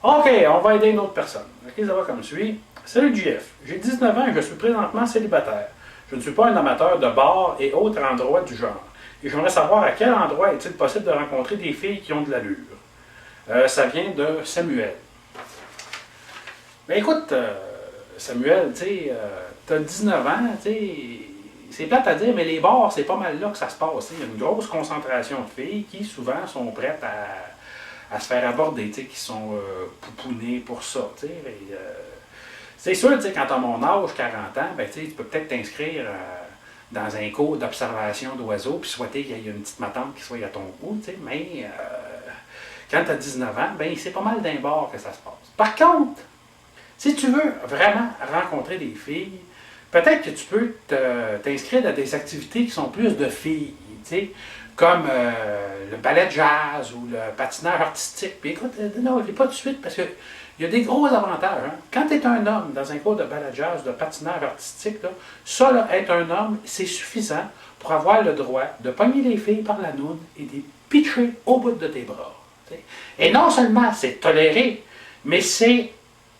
OK, on va aider une autre personne. OK, ça va comme suit. Salut JF, j'ai 19 ans et je suis présentement célibataire. Je ne suis pas un amateur de bars et autres endroits du genre. Et j'aimerais savoir à quel endroit est-il possible de rencontrer des filles qui ont de l'allure. Ça vient de Samuel. Ben écoute, Samuel, tu sais, t'as 19 ans, tu sais, c'est plate à dire, mais les bars, c'est pas mal là que ça se passe. Il y a une grosse concentration de filles qui, souvent, sont prêtes à se faire aborder, tu sais, qui sont poupounées pour ça, tu sais. C'est sûr, tu sais, quand tu as mon âge, 40 ans, ben, tu peux peut-être t'inscrire dans un cours d'observation d'oiseaux, puis souhaiter qu'il y ait une petite matante qui soit à ton goût, tu sais, mais quand tu as 19 ans, ben, c'est pas mal d'un bar que ça se passe. Par contre, si tu veux vraiment rencontrer des filles, peut-être que tu peux t'inscrire à des activités qui sont plus de filles, tu sais, comme le ballet de jazz ou le patinage artistique. Puis écoute, non, je ne pas tout de suite parce qu'il y a des gros avantages. Hein. Quand tu es un homme dans un cours de ballet de jazz, de patinage artistique, là, ça, là, être un homme, c'est suffisant pour avoir le droit de pogner les filles par la noune et de les pitcher au bout de tes bras. T'sais. Et non seulement c'est toléré, mais c'est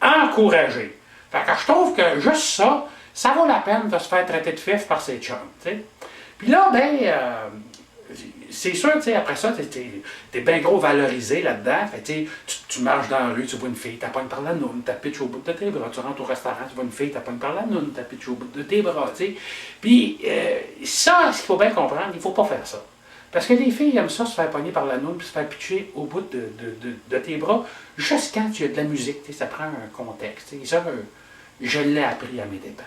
encouragé. Fait que je trouve que juste ça, ça vaut la peine de se faire traiter de fif par ses chums. T'sais. Puis là, ben, c'est sûr, tu sais, après ça, t'es bien gros valorisé là-dedans. Fait, tu marches dans la rue, tu vois une fille, t'appognes par la noune, t'as pitch au bout de tes bras. Tu rentres au restaurant, tu vois une fille, t'appognes par la noune, t'as pitch au bout de tes bras. T'sais. Puis ça, ce qu'il faut bien comprendre, il ne faut pas faire ça. Parce que les filles aiment ça, se faire pogner par la noune, puis se faire pitcher au bout de tes bras, juste quand tu as de la musique. Ça prend un contexte. Ça, je l'ai appris à mes dépens.